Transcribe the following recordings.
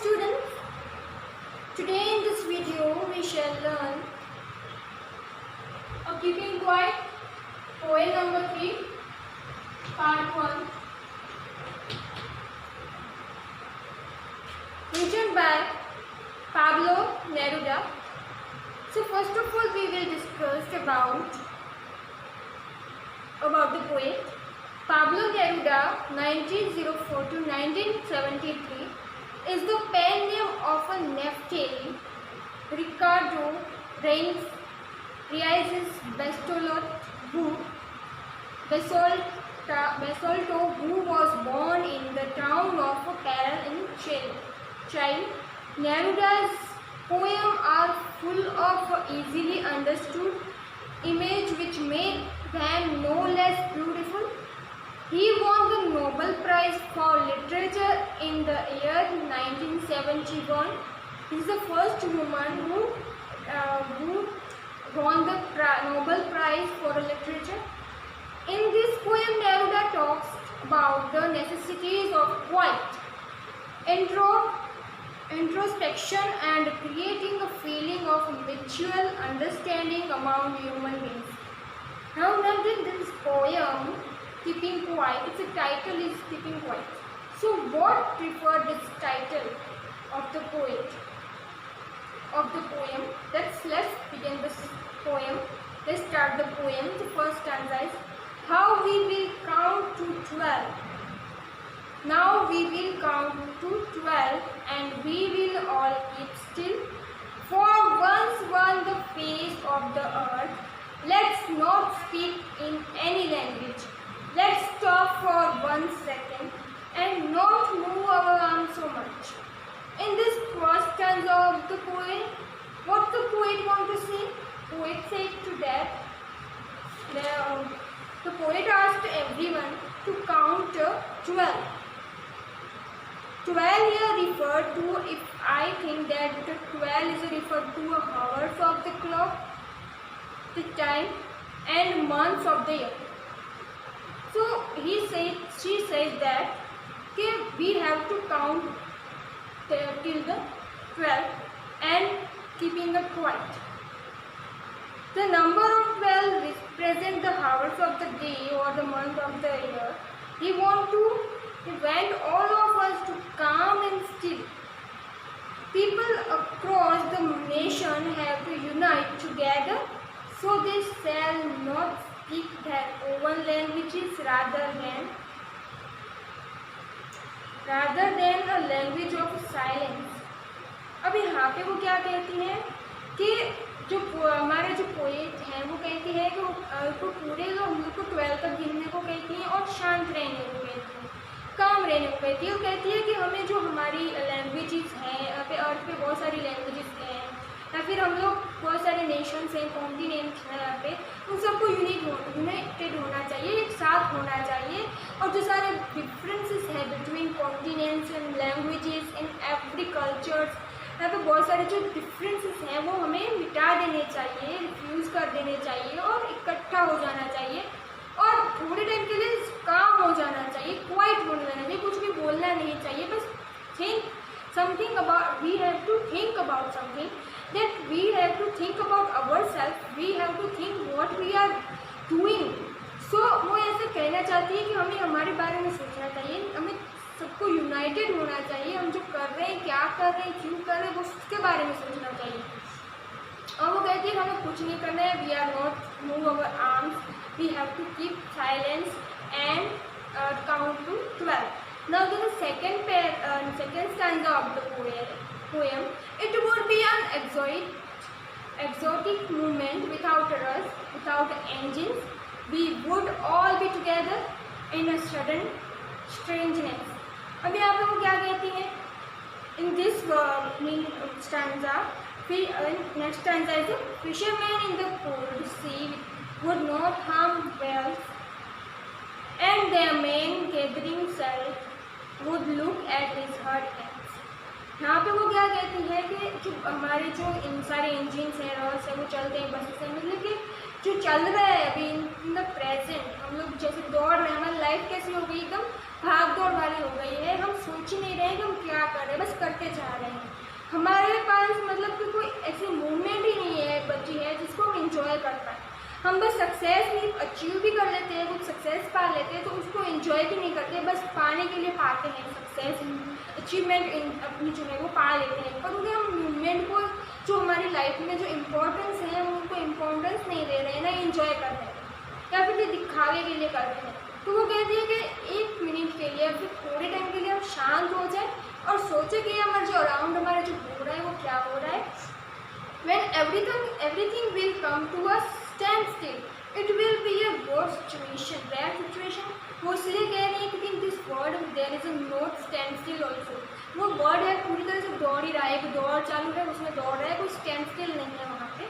students, today in this video we shall learn a keeping quiet poem number 3 part 1 written by Pablo Neruda. So first of all we will discuss about the poet Pablo Neruda 1904 to 1973 is the pen name of a Neftali Ricardo Reis Basolto, who was born in the town of Carol in Chile. Neruda's poems are full of easily understood images which make them no less beautiful. He won the Nobel Prize for Literature in the year 1971. He is the first woman who won the Nobel Prize for Literature. In this poem, Neruda talks about the necessities of quiet, introspection and creating a feeling of mutual understanding among human beings. Now this poem, Keeping Quiet, its title is Keeping Quiet. So what preferred this title of the poem? Let's begin this poem. Let's start the poem. The first stanza is, how we will count to 12. Now we will count to 12 and we will all keep still. For once on the face of the earth, let's not speak in any language. Let's stop for 1 second and not move our arms so much. In this first stanza of the poem, what the poet want to say? Poet said to that, the poet asked everyone to count 12. 12 here referred to, if I think that the 12 is referred to hours of the clock, the time and months of the year. So she says that we have to count till the 12 and keeping it quiet. The number of 12 represent the hours of the day or the month of the year. He want all of us to calm and still. People across the nation have to unite together so they shall not speak their own languages rather than a language of silence. अब यहाँ पे वो क्या कहती हैं कि जो हमारे जो पोएट हैं वो कहती है कि वो पूरे जो हम लोग को 12 तक गिनने को कहती हैं और शांत रहने को कहती हैं, काम रहने को कहती है। वो कहती है कि हमें जो हमारी लैंग्वेजेस हैं, यहाँ पे अर्थ पे बहुत सारी लैंग्वेजेस हैं, या फिर हम लोग बहुत सारे नेशंस हैं, कॉन्टिनेंट्स हैं यहाँ पे, उन सबको यूनाइटेड होना चाहिए, एक साथ होना चाहिए। और जो सारे डिफरेंसेस हैं between continents and languages in every cultures, यहाँ पे बहुत सारे जो डिफरेंसेस हैं वो हमें मिटा देने चाहिए, रिफ्यूज़ कर देने चाहिए और इकट्ठा हो जाना चाहिए और थोड़े टाइम के लिए काम हो जाना चाहिए, क्वाइट होने देना चाहिए, कुछ भी बोलना नहीं चाहिए, बस think something about, we have to think about something, that we have to think about ourselves, we have to think what we are doing. So वो ऐसे कहना चाहती है कि हमें हमारे बारे में सोचना चाहिए, हमें सबको यूनाइटेड होना चाहिए, हम जो कर रहे हैं, क्या कर रहे हैं, क्यों कर रहे हैं, वो उसके बारे में सोचना चाहिए। और वो कहती है कि हमें कुछ नहीं करना है, we are not move our arms, we have to keep silence and count to 12. Now the second stanza of the poem, it would be an exotic movement without us, without engines. We would all be together in a sudden strangeness. अब यहाँ पे वो क्या कहती हैं? In this stanza, next stanza is, a fisherman in the cold sea would not harm whales, and their men gathering salt would look at his hard hands. यहाँ पे वो क्या कहती है कि जो हमारे जो इन सारे इंजिन्स हैं, रॉड्स हैं, वो चलते हैं बस से, मतलब कि जो चल रहा है अभी इन द प्रेजेंट, हम लोग जैसे दौड़ रहे हैं, हमारी लाइफ कैसी हो गई, एकदम भाग दौड़ वाली हो गई है। हम सोच ही नहीं रहे हैं कि हम क्या कर रहे हैं, बस करते जा रहे हैं। हमारे पास मतलब कि कोई ऐसी मूवमेंट ही नहीं है बची है जिसको हम इंजॉय कर पाए। हम बस सक्सेस नहीं अचीव भी कर लेते हैं, कुछ सक्सेस पा लेते हैं तो उसको एंजॉय भी नहीं करते, बस पाने के लिए पाते हैं। सक्सेस अचीवमेंट अपनी जो है वो पा लेते हैं, पर उन्हें हम मूवमेंट को, जो हमारी लाइफ में जो इम्पोर्टेंस है, हम उनको इम्पोर्टेंस नहीं दे रहे हैं, ना इंजॉय कर रहे हैं, या फिर दिखावे के लिए कर रहे हैं। तो वो कहती है कि 1 मिनट के लिए या फिर थोड़े टाइम के लिए हम शांत हो जाए और सोचे कि हमारे जो अराउंड हमारा जो हो रहा है वो क्या हो रहा है। When everything will come to a standstill, it will be a bad situation, वो इसलिए कह रही है क्योंकि this word there is a not stand still also. वो वर्ड है पूरी तरह से दौड़ ही रहा है, एक दौड़ चालू है, उसमें दौड़ रहा है, कोई स्टैंड स्टिल नहीं है वहाँ पे।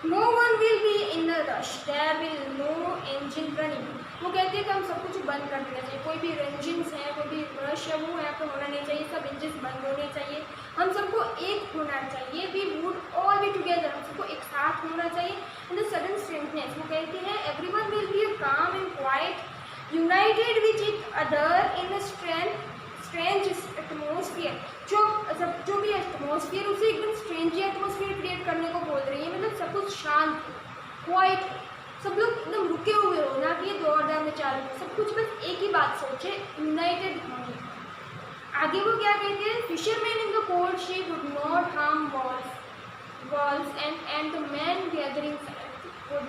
No one will be in a rush, there will no engine running. वो कहती है कि हम सब कुछ बंद कर देना चाहिए, कोई भी इंजन्स है, कोई भी रश है वो यहाँ पे होना नहीं चाहिए, सब इंजन्स बंद होने चाहिए। हम सबको एक होना चाहिए, we would all be together, हम सबको एक साथ होना चाहिए। इन द सडन स्ट्रेंथनेस, वो कहती है एवरीवन विल बी काम and quite United which each other in strange atmosphere. जो भी एटमोसफियर, उसे एकदम स्ट्रेंज एटमोसफियर क्रिएट करने को बोल रही है, मतलब सब कुछ शांत, क्वाइट, सब लोग एकदम रुके हुए हो, ना कि ये दौड़ में चालू, सब कुछ बस एक ही बात सोचे, यूनाइटेड होने। आगे वो क्या कहते हैं, fisherman in the cold she would not harm walls and the man gathering would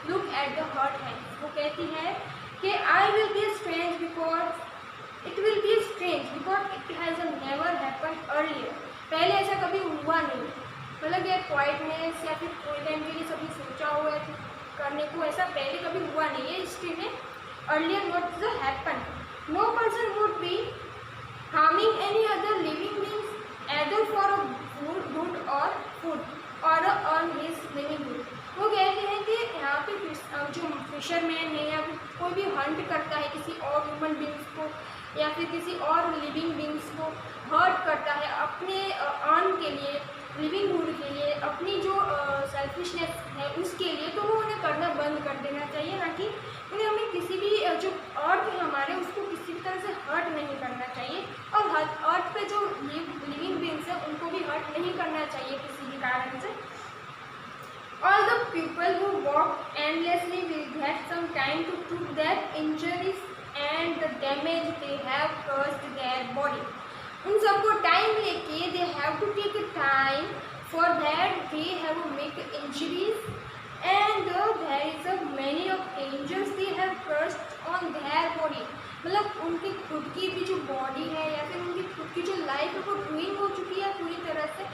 look at the hot hands. वो कहती है कि I will be strange because it will be strange because it has never happened earlier. पहले ऐसा कभी हुआ नहीं, मतलब ये क्वाइटनेस या फिर कोई टाइम के लिए सभी सोचा हुआ है करने को, ऐसा पहले कभी हुआ नहीं है हिस्ट्री में। Earlier not the happen, no person would be harming any other living beings either for a good or food or earn his livinghood. वो कहते हैं कि यहाँ पे जो फिशरमैन है या फिर कोई भी हंट करता है किसी और ह्यूमन बींग्स को या फिर किसी और लिविंग बींग्स को हर्ट करता है अपने अर्न के लिए, लिविंगहुड के लिए, अपनी जो सेल्फिशनेस है उसके लिए, तो वो उन्हें करना बंद कर देना चाहिए, ना कि उन्हें हमें किसी भी जो अर्थ है हमारे उसको किसी भी तरह से हर्ट नहीं करना चाहिए। और अर्थ पे जो लिविंग बींग्स है उनको भी हर्ट नहीं करना चाहिए किसी भी कारण से। All the people who walk endlessly will get some time to prove their injuries and the damage they have caused their body. उन सबको टाइम लेके they have to take a time for that they have to make injuries and there is a many of dangers they have caused on their body. मतलब उनकी खुद की भी जो body है या फिर उनकी खुद की जो लाइफ है वो रूइन हो चुकी है पूरी तरह से,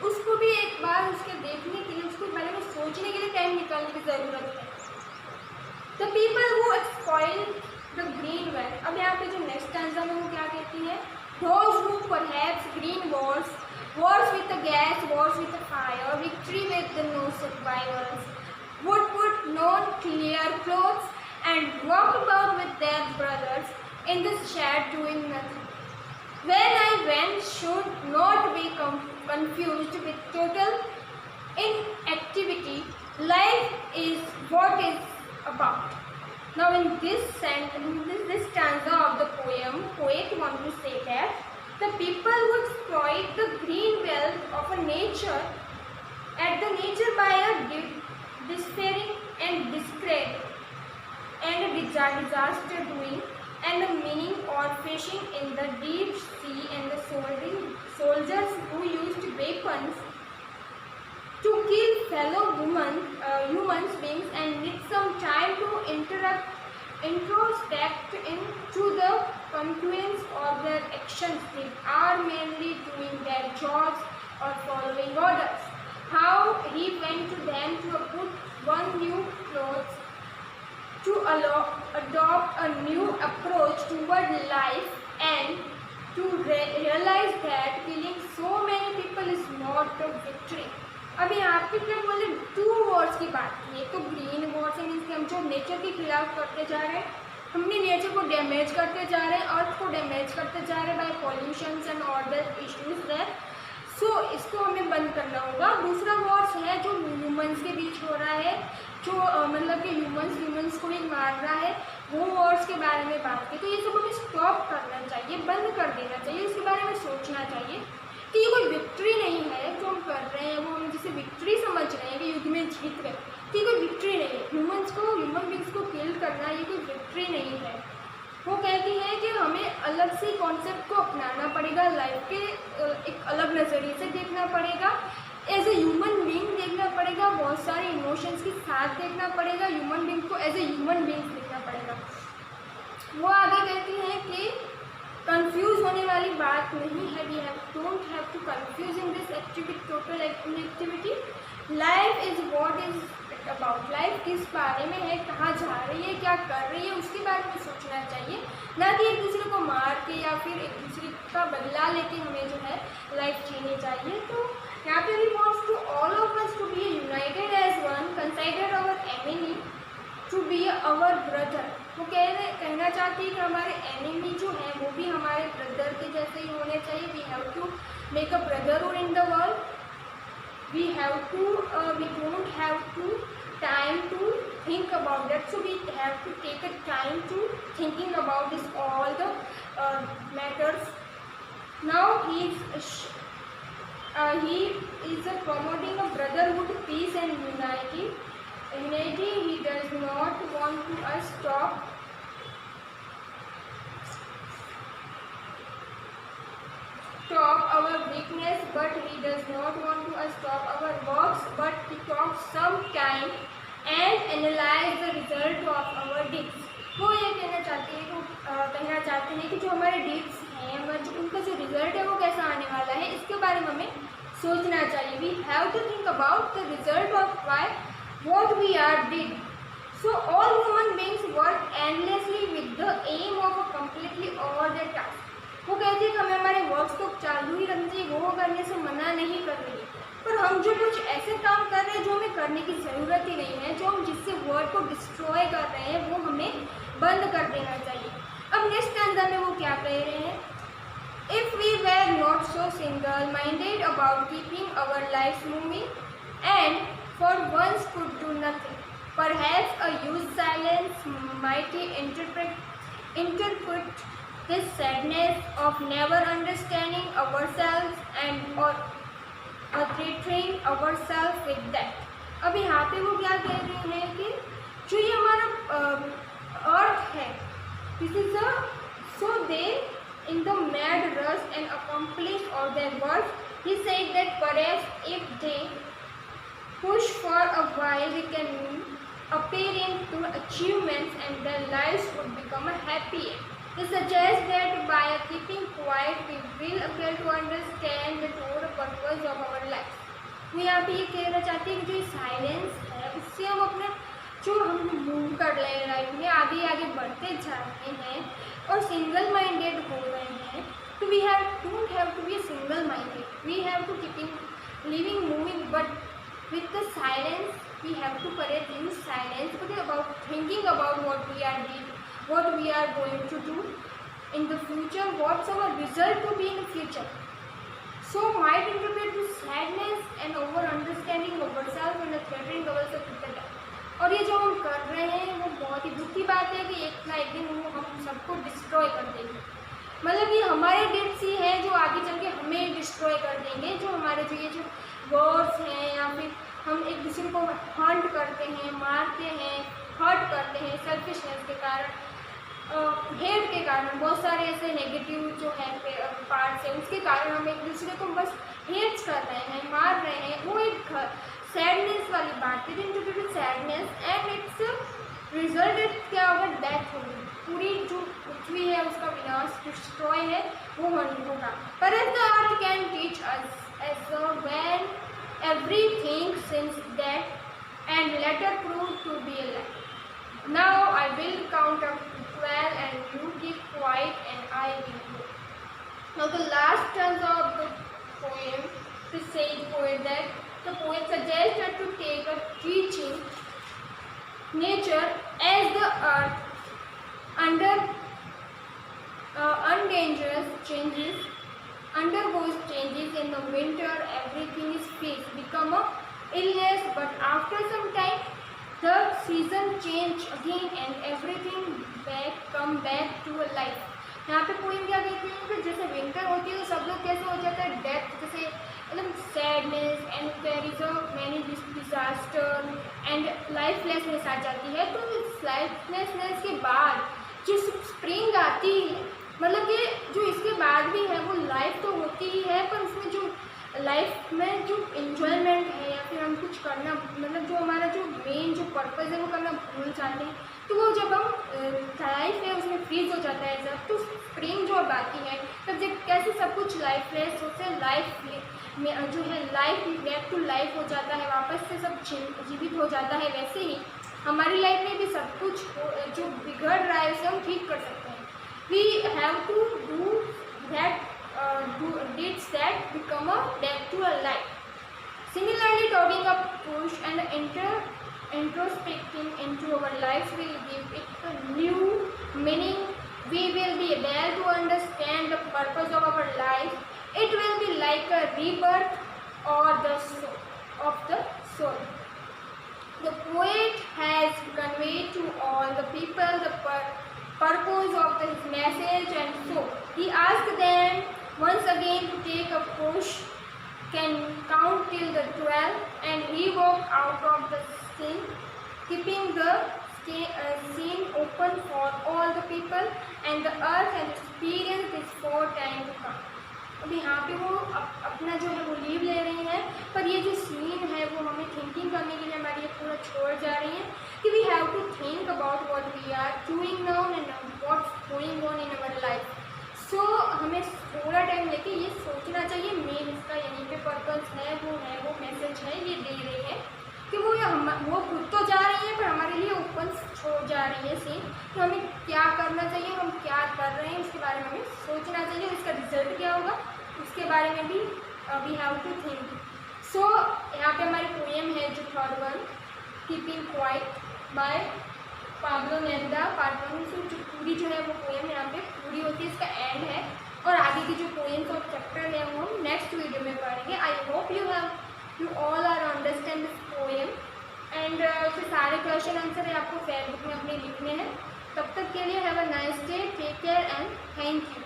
उसको भी एक बार उसके देखने के लिए, उसको बारे में सोचने के लिए टाइम निकालने की ज़रूरत है। The people who exploit the green wealth. अब यहाँ पे जो नेक्स्ट स्टैंजा में वो क्या कहती है, those who perhaps green Wars with the gas, wars with the fire, victory with the no survivors, would put non clear clothes and walk about with their brothers in the shed doing nothing. When I went should not be confused with total inactivity. Life is what is about. Now in this stanza of the poem, poet wants to say that the people who exploit the green wealth of a nature by a despairing and discredit and disaster doing and the meaning or fishing in the deep sea and the soldiers who used weapons to kill fellow human beings and need some time to introspect into the confluence of their actions. They are mainly doing their jobs or following orders. How he went to them to put one new clothes, to adopt a new approach toward life and to realize that killing so many people is not a victory. अब यहाँ पे क्या बोले, 2 Wars की बात की। एक तो ग्रीन वॉर्स है, मीन्स कि हम जो नेचर के खिलाफ करते जा रहे हैं, हमने नेचर को डैमेज करते जा रहे हैं, अर्थ को डैमेज करते जा रहे हैं by pollution and all that issues that so इसको हमें बंद करना होगा। दूसरा वॉर्स है जो ह्यूमंस के बीच हो रहा है, जो मतलब कि ह्यूमंस को ही मार रहा है, वो वॉर्स के बारे में बात की। तो ये सब हमें स्टॉप करना चाहिए, बंद कर देना चाहिए, इसके बारे में सोचना चाहिए कि ये कोई विक्ट्री नहीं है जो हम कर रहे हैं, वो हम जिसे विक्ट्री समझ रहे हैं कि युद्ध में जीत गए, तो ये कोई विक्ट्री नहीं है। ह्यूमन बींग्स को किल करना ये कोई विक्ट्री नहीं है। वो कहती है कि हमें अलग से कॉन्सेप्ट को अपनाना पड़ेगा, लाइफ के एक अलग नज़रिए से देखना पड़ेगा, एज ए ह्यूमन बीइंग देखना पड़ेगा, बहुत सारे इमोशंस के साथ देखना पड़ेगा, ह्यूमन बीइंग को एज ए ह्यूमन बीइंग देखना पड़ेगा। वो आगे कहती हैं कि कंफ्यूज होने वाली बात नहीं है, we don't have to confuse in this activity, total activity. Life is what is about, life किस बारे में है, कहाँ जा रही है, क्या कर रही है, उसके बारे में सोचना चाहिए, ना कि एक दूसरे को मार के या फिर एक दूसरे का बदला लेके हमें जो है लाइफ जीनी चाहिए। तो यहाँ पे we wants to all of us to be united as one, consider our enemy to be our brother. वो कहना चाहती है कि हमारे एनिमी जो है वो भी हमारे ब्रदर के जैसे ही होने चाहिए। We have to make a brotherhood in the world, we don't have to time to think about that, so we have to take a time to thinking about this all the matters. Now he is promoting a brotherhood, peace and unity. He does not want to us stop our weakness, but he does not want to stop our works, but he talks some time and analyze the result of our deeds. वो ये कहना चाहते हैं कि जो हमारे deeds हैं, उनका जो रिजल्ट है वो कैसा आने वाला है, इसके बारे में हमें सोचना चाहिए। We have to think about the result of what we are did. So all human beings work endlessly with the aim of completely all their tasks. वो कहती है कि हमें हमारे वर्क्स को चालू ही रखना चाहिए, वो करने से मना नहीं कर रही है, पर हम जो कुछ ऐसे काम कर रहे हैं जो हमें करने की ज़रूरत ही नहीं है, जो हम जिससे वर्ल्ड को डिस्ट्रॉय कर रहे हैं, वो हमें बंद कर देना चाहिए। अब नेक्स्ट स्टैंजा में वो क्या कह रहे हैं, if we were not so single minded about keeping our life moving and for once could do nothing, perhaps a use silence might interpret this sadness of never understanding ourselves and or treating ourselves with that. अब यहाँ पे वो क्या कह रही हैं कि जो ये हमारा अर्थ है, this is a so they in the mad rush and accomplish all their work. He said that perhaps if they push for a while they can appear into achievements and their lives would become a happier. They suggest that by keeping quiet we will appear to understand the true purpose of our life. वो यहाँ पे ये कहना चाहती है कि जो silence है उससे हम अपने जो हम मूव कर रहे हैं लाइफ में आगे आगे बढ़ते जा रहे हैं और सिंगल माइंडेड हो रहे हैं। तो we don't have to be single minded, we have to keeping living moving, but with the silence we have to use silence, but about thinking about what we are doing, what we are going to do in the future, what's our result to be in the future. So might interpret this sadness and over understanding of ourselves and threatening ourselves with the death. और ये जो हम कर रहे हैं वो बहुत ही दुख की बात है कि एक ना एक दिन वो हम सबको डिस्ट्रॉय कर देंगे, मतलब ये हमारे डेट्स ही हैं जो आगे चल के हमें डिस्ट्रॉय कर देंगे। जो हमारे जो ये जो वर्ड्स हैं या फिर हम एक दूसरे को हंट करते हैं, मारते हैं, हर्ट करते हैं सेल्फिशनेस के कारण, हेट के कारण, बहुत सारे ऐसे नेगेटिव जो है पार्ट्स है उसके कारण हम एक दूसरे को बस हेट्स कर रहे हैं, मार रहे हैं। वो एक सैडनेस वाली बात है, जिन सैडनेस एंड इट्स रिजल्ट क्या होगा, डेथ होगी, पूरी जो पृथ्वी है उसका विनाश, डिस्ट्रॉय है, वो होगा। पर the earth can teach us as when everything since that and later proved to be a lie. Now I will count up to 12 and you keep quiet and I will go. Now the last stanza of the poem, the sage poet, that the poet suggests us to take a teaching nature as the earth under undangerous changes undergoes changes. In the winter, everything is fixed, become a illness, but after some time, the season change again and everything come back to a life. यहाँ पे poem क्या कहती है कि जैसे winter होती है तो सब लोग कैसे हो जाता है, डेथ, जैसे मतलब sadness and there is a many disaster and lifelessness आ जाती है। तो इस लाइफलेसनेस के बाद जो स्प्रिंग आती है, मतलब कि जो इसके बाद भी है वो लाइफ तो होती ही है, पर उसमें जो लाइफ में जो इन्जॉयमेंट है या फिर हम कुछ करना, मतलब जो हमारा जो मेन जो पर्पज़ है वो करना भूल जाते हैं, तो वो जब हम लाइफ है उसमें फ्रीज हो जाता है सब। तो स्प्रिंग जो अब आती है तब जब कैसे सब कुछ लाइफलेस होते हैं, लाइफ में जो है लाइफ बैक टू लाइफ हो जाता है, वापस से सब जीवित हो जाता है। वैसे ही हमारी लाइफ में भी सब कुछ जो बिगड़ रहा है उसे हम ठीक कर सकते हैं। We have to do that deeds that become a back to a life. Similarly, talking a push and introspecting into our lives will give it a new meaning. We will be able to understand the purpose of our life. It will be like a rebirth or the soul of the soul. The poet has conveyed to all the people the purpose of his message, and so he asked them once again to take a push, can count till the 12, and he walked out of the scene, keeping the scene open for all the people, and the earth and experience this for time to come. अब यहाँ पे वो अपना जो है वो leave ले रहे हैं, पर ये जो सीन है वो हमें थिंकिंग करने के लिए हमारी ये पूरा छोड़ जा रही है कि we have to think about what we are doing now and what's going on in our life. So हमें थोड़ा टाइम लेके ये सोचना चाहिए, मेन इसका यहीं पे पर्पस है, वो मैसेज है, ये दे रही है कि वो खुद तो जा रही है पर हमारे लिए ओपन छोड़ जा रही है सीन, तो हमें क्या करना चाहिए, हम क्या कर रहे हैं उसके बारे में हमें सोचना चाहिए, इसका रिजल्ट क्या होगा उसके बारे में भी we have to think. So यहाँ पे हमारी पोएम है जो third one, keeping quiet by Pablo Neruda, part 1 से जो पूरी जो है वो पोएम यहाँ पे पूरी होती है, इसका एंड है, और आगे की जो पोएम्स और चैप्टर है वो हम नेक्स्ट वीडियो में पढ़ेंगे। I hope you all are understand this poem and इसके सारे क्वेश्चन आंसर है आपको फेसबुक में अपने लिखने हैं। तब तक के लिए have a nice day, take care and thank you.